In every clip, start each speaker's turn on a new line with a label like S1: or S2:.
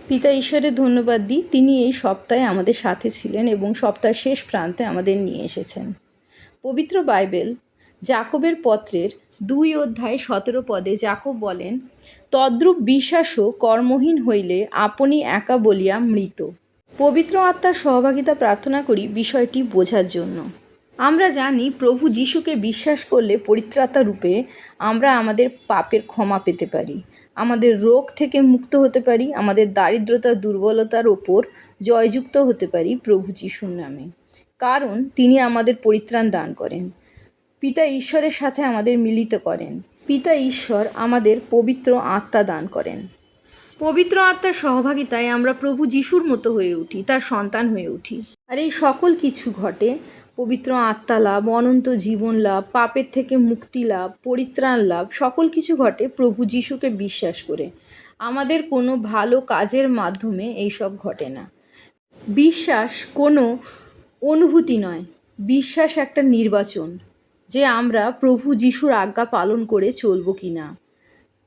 S1: পিতা ঈশ্বরের ধন্যবাদ দিই, তিনি এই সপ্তাহে আমাদের সাথে ছিলেন এবং সপ্তাহের শেষ প্রান্তে আমাদের নিয়ে এসেছেন। পবিত্র বাইবেল যাকবের পত্রের 2:17 যাকব বলেন, তদ্রূপ বিশ্বাসও কর্মহীন হইলে আপনি একা বলিয়া মৃত। পবিত্র আত্মার সহভাগিতা প্রার্থনা করি বিষয়টি বোঝার জন্য। আমরা জানি প্রভু যিশুকে বিশ্বাস করলে পরিত্রাতা রূপে আমরা আমাদের পাপের ক্ষমা পেতে পারি, আমাদের রোগ থেকে মুক্ত হতে পারি, আমাদের দারিদ্রতা দুর্বলতার ওপর জয়যুক্ত হতে পারি প্রভু যিশুর নামে, কারণ তিনি আমাদের পরিত্রাণ দান করেন। পিতা ঈশ্বরের সাথে আমাদের মিলিত করেন। পিতা ঈশ্বর আমাদের পবিত্র আত্মা দান করেন। পবিত্র আত্মার সহভাগিতায় আমরা প্রভু যিশুর মতো হয়ে উঠি, তার সন্তান হয়ে উঠি। আর এই সকল কিছু ঘটে পবিত্র আত্মা লাভ, অনন্ত জীবন লাভ, পাপের থেকে মুক্তি লাভ, পরিত্রাণ লাভ, সকল কিছু ঘটে প্রভু যিশুকে বিশ্বাস করে। আমাদের কোনো ভালো কাজের মাধ্যমে এইসব ঘটে না। বিশ্বাস কোনো অনুভূতি নয়, বিশ্বাস একটা নির্বাচন, যে আমরা প্রভু যিশুর আজ্ঞা পালন করে চলব কি না,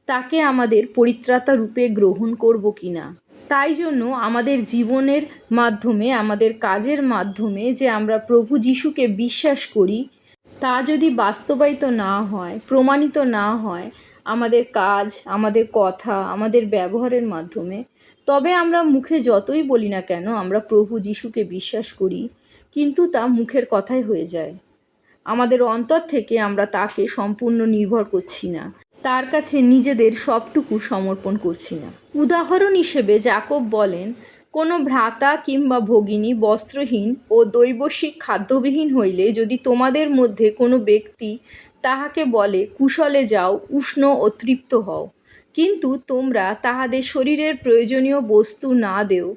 S1: তাকে আমাদের পরিত্রাতা রূপে গ্রহণ করব কি না। তাই জন্য আমাদের জীবনের মাধ্যমে, আমাদের কাজের মাধ্যমে যে আমরা প্রভু যিশুকে বিশ্বাস করি, তা যদি বাস্তবায়িত না হয়, প্রমাণিত না হয় আমাদের কাজ, আমাদের কথা, আমাদের ব্যবহারের মাধ্যমে, তবে আমরা মুখে যতই বলি না কেন আমরা প্রভু যিশুকে বিশ্বাস করি, কিন্তু তা মুখের কথাই হয়ে যায়। আমাদের অন্তর থেকে আমরা তাকে সম্পূর্ণ নির্ভর করছি না, তার কাছে নিজেদের সবটুকু সমর্পণ করছি না। উদাহরণ হিসেবে যাকব বলেন, কোনো ভ্রাতা কিংবা ভগিনী বস্ত্রহীন ও দৈবশিক খাদ্যবিহীন হইলে যদি তোমাদের মধ্যে কোনো ব্যক্তি তাহাকে বলে, কুশলে যাও, উষ্ণ ও তৃপ্ত হও, কিন্তু তোমরা তাহাদের শরীরের প্রয়োজনীয় বস্তু না দেও,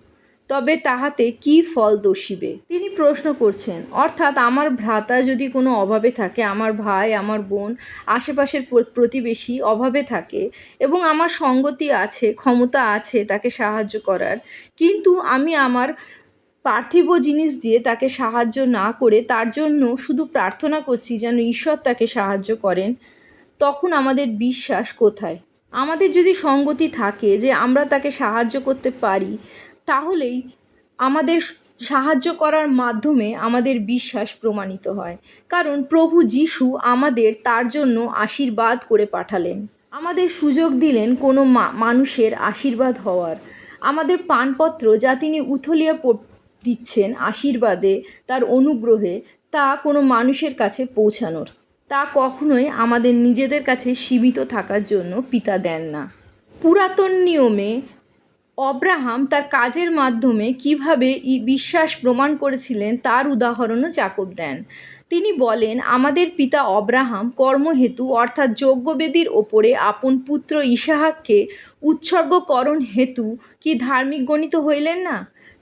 S1: তবে তাহাতে কি ফল দর্শিবে? তিনি প্রশ্ন করছেন, অর্থাৎ আমার ভ্রাতা যদি কোনো অভাবে থাকে, আমার ভাই, আমার বোন, আশেপাশের প্রতিবেশী অভাবে থাকে এবং আমার সঙ্গতি আছে, ক্ষমতা আছে তাকে সাহায্য করার, কিন্তু আমি আমার পার্থিব জিনিস দিয়ে তাকে সাহায্য না করে তার জন্য শুধু প্রার্থনা করছি যেন ঈশ্বর তাকে সাহায্য করেন, তখন আমাদের বিশ্বাস কোথায়? আমাদের যদি সঙ্গতি থাকে যে আমরা তাকে সাহায্য করতে পারি, তাহলেই আমাদের সাহায্য করার মাধ্যমে আমাদের বিশ্বাস প্রমাণিত হয়। কারণ প্রভু যিশু আমাদের তার জন্য আশীর্বাদ করে পাঠালেন, আমাদের সুযোগ দিলেন কোনো মানুষের আশীর্বাদ হওয়ার। আমাদের পানপত্র যা তিনি উথলিয়ে দিচ্ছেন আশীর্বাদে, তার অনুগ্রহে, তা কোনো মানুষের কাছে পৌঁছানোর। তা কখনোই আমাদের নিজেদের কাছে সীমিত থাকার জন্য পিতা দেন না। পুরাতন নিয়মে অব্রাহাম তার কাজের মাধ্যমে কিভাবে বিশ্বাস প্রমাণ করেছিলেন তার উদাহরণও যাকব দেন। তিনি বলেন, আমাদের পিতা অব্রাহাম কর্মহেতু অর্থাৎ যজ্ঞবেদীর ওপরে আপন পুত্র ইসাহাককে উৎসর্গকরণ হেতু কি ধার্মিক গণিত হইলেন না?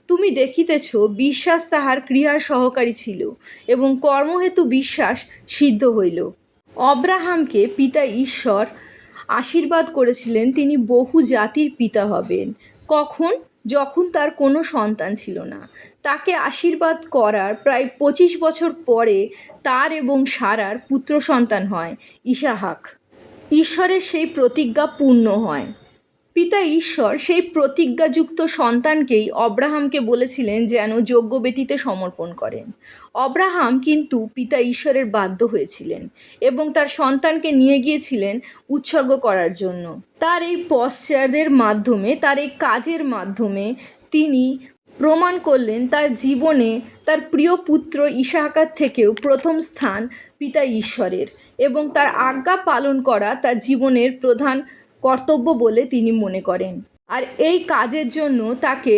S1: তুমি দেখিতেছ বিশ্বাস তাহার ক্রিয়ার সহকারী ছিল এবং কর্মহেতু বিশ্বাস সিদ্ধ হইল। অব্রাহামকে পিতা ঈশ্বর আশীর্বাদ করেছিলেন তিনি বহু জাতির পিতা হবেন। কখন? যখন তার কোনো সন্তান ছিল না। তাকে আশীর্বাদ করার প্রায় 25 বছর পরে তার এবং সারার পুত্র সন্তান হয় ইসাহাক। ঈশ্বরের সেই প্রতিজ্ঞা পূর্ণ হয়। পিতা ঈশ্বর সেই প্রতিজ্ঞাযুক্ত সন্তানকেই অব্রাহামকে বলেছিলেন যেন যজ্ঞবেদীতে সমর্পণ করেন। অব্রাহাম কিন্তু পিতা ঈশ্বরের বাধ্য হয়েছিলেন এবং তার সন্তানকে নিয়ে গিয়েছিলেন উৎসর্গ করার জন্য। তার এই পশ্চাদের মাধ্যমে, তার এই কাজের মাধ্যমে তিনি প্রমাণ করলেন তার জীবনে তার প্রিয় পুত্র ইসাহাকের থেকেও প্রথম স্থান পিতা ঈশ্বরের, এবং তার আজ্ঞা পালন করা তার জীবনের প্রধান কর্তব্য বলে তিনি মনে করেন। আর এই কাজের জন্য তাকে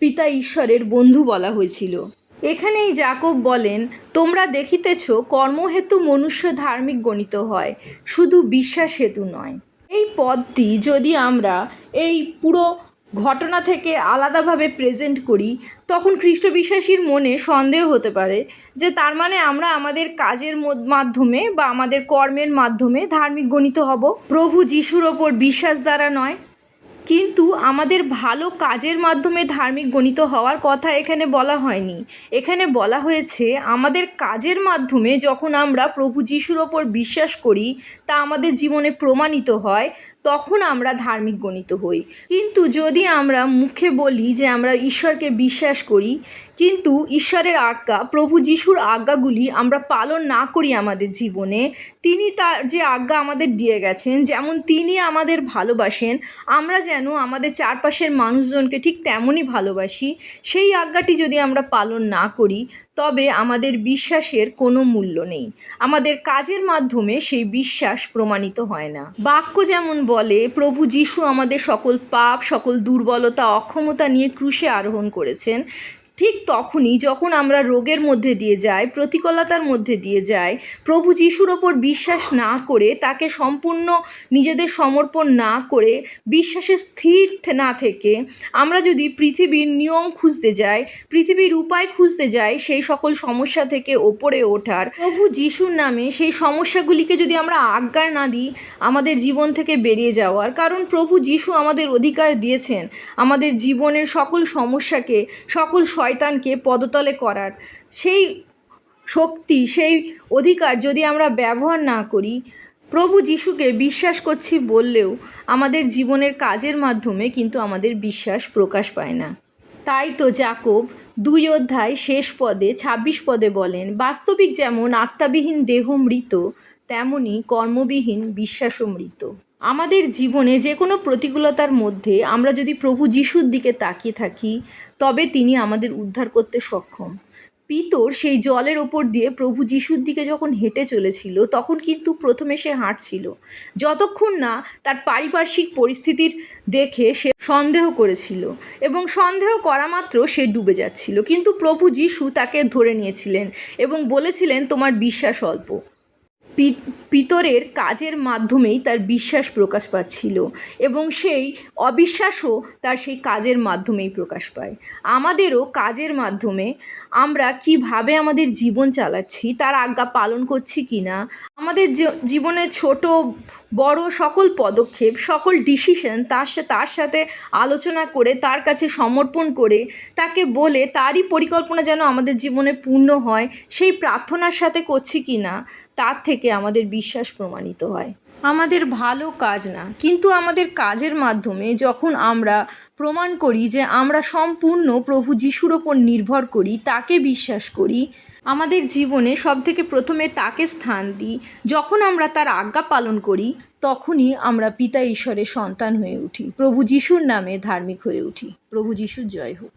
S1: পিতা ঈশ্বরের বন্ধু বলা হয়েছিল। এখানেই যাকব বলেন, তোমরা দেখিতেছ কর্মহেতু মনুষ্য ধার্মিক গণিত হয়, শুধু বিশ্বাস হেতু নয়। এই পদটি যদি আমরা এই পুরো ঘটনা থেকে আলাদাভাবে প্রেজেন্ট করি, তখন খ্রিস্ট বিশ্বাসীর মনে সন্দেহ হতে পারে যে তার মানে আমরা আমাদের কাজের মাধ্যমে বা আমাদের কর্মের মাধ্যমে ধার্মিক গণিত হব, প্রভু যিশুর ওপর বিশ্বাস দ্বারা নয়। কিন্তু আমাদের ভালো কাজের মাধ্যমে ধার্মিক গণিত হওয়ার কথা এখানে বলা হয়নি। এখানে বলা হয়েছে আমাদের কাজের মাধ্যমে যখন আমরা প্রভু যিশুর ওপর বিশ্বাস করি, তা আমাদের জীবনে প্রমাণিত হয়, তখন আমরা ধার্মিক গণিত হই। কিন্তু যদি আমরা মুখে বলি যে আমরা ঈশ্বরকে বিশ্বাস করি, কিন্তু ঈশ্বরের আজ্ঞা, প্রভু যিশুর আজ্ঞাগুলি আমরা পালন না করি আমাদের জীবনে, তিনি তার যে আজ্ঞা আমাদের দিয়ে গেছেন, যেমন তিনি আমাদের ভালোবাসেন, আমরা যেন আমাদের চারপাশের মানুষজনকে ঠিক তেমনই ভালোবাসি, সেই আজ্ঞাটি যদি আমরা পালন না করি, তবে আমাদের বিশ্বাসের কোনো মূল্য নেই। আমাদের কাজের মাধ্যমে সেই বিশ্বাস প্রমাণিত হয় না। বাক্য যেমন বলে, প্রভু যিশু আমাদের সকল পাপ, সকল দুর্বলতা, অক্ষমতা নিয়ে ক্রুশে আরোহণ করেছেন, ঠিক তখনই যখন আমরা রোগের মধ্যে দিয়ে যাই, প্রতিকূলতার মধ্যে দিয়ে যাই, প্রভু যিশুর ওপর বিশ্বাস না করে, তাকে সম্পূর্ণ নিজেদের সমর্পণ না করে, বিশ্বাসে স্থির না থেকে আমরা যদি পৃথিবীর নিয়ম খুঁজতে যাই, পৃথিবীর উপায় খুঁজতে যাই সেই সকল সমস্যা থেকে ওপরে ওঠার, প্রভু যিশুর নামে সেই সমস্যাগুলিকে যদি আমরা আজ্ঞা না দিই আমাদের জীবন থেকে বেরিয়ে যাওয়ার, কারণ প্রভু যিশু আমাদের অধিকার দিয়েছেন আমাদের জীবনের সকল সমস্যাকে, সকল শয়তানকে পদতলে করার, সেই শক্তি, সেই অধিকার যদি আমরা ব্যবহার না করি, প্রভু যিশুকে বিশ্বাস করছি বললেও আমাদের জীবনের কাজের মাধ্যমে কিন্তু আমাদের বিশ্বাস প্রকাশ পায় না। তাই তো যাকব 2 অধ্যায় শেষ পদে 26 পদে বলেন, বাস্তবিক যেমন আত্মাবিহীন দেহ মৃত, তেমনি কর্মবিহীন বিশ্বাসও মৃত। আমাদের জীবনে যে কোনো প্রতিকূলতার মধ্যে আমরা যদি প্রভু যিশুর দিকে তাকিয়ে থাকি, তবে তিনি আমাদের উদ্ধার করতে সক্ষম। পিতর সেই জলের ওপর দিয়ে প্রভু যিশুর দিকে যখন হেঁটে চলেছিল, তখন কিন্তু প্রথমে সে হাঁটছিল, যতক্ষণ না তার পারিপার্শ্বিক পরিস্থিতির দেখে সে সন্দেহ করেছিল, এবং সন্দেহ করা মাত্র সে ডুবে যাচ্ছিল। কিন্তু প্রভু যিশু তাকে ধরে নিয়েছিলেন এবং বলেছিলেন, তোমার বিশ্বাস অল্প। পিতরের কাজের মাধ্যমেই তার বিশ্বাস প্রকাশ পাচ্ছিল, এবং সেই অবিশ্বাসও তার সেই কাজের মাধ্যমেই প্রকাশ পায়। আমাদেরও কাজের মাধ্যমে আমরা কিভাবে আমাদের জীবন চালাচ্ছি, তার আজ্ঞা পালন করছি কি না, আমাদের জীবনে ছোট বড় সকল পদক্ষেপ, সকল ডিসিশন তার সাথে আলোচনা করে, তার কাছে সমর্পণ করে, তাকে বলে তারই পরিকল্পনা যেন আমাদের জীবনে পূর্ণ হয়, সেই প্রার্থনার সাথে করছি কি না, তার থেকে আমাদের বিশ্বাস প্রমাণিত হয়। আমাদের ভালো কাজ না, কিন্তু আমাদের কাজের মাধ্যমে যখন আমরা প্রমাণ করি যে আমরা সম্পূর্ণ প্রভু যিশুর ওপর নির্ভর করি, তাকে বিশ্বাস করি, আমাদের জীবনে সবথেকে প্রথমে তাকে স্থান দিই, যখন আমরা তার আজ্ঞা পালন করি, তখনই আমরা পিতা ঈশ্বরের সন্তান হয়ে উঠি, প্রভু যিশুর নামে ধার্মিক হয়ে উঠি। প্রভু যিশুর জয় হোক।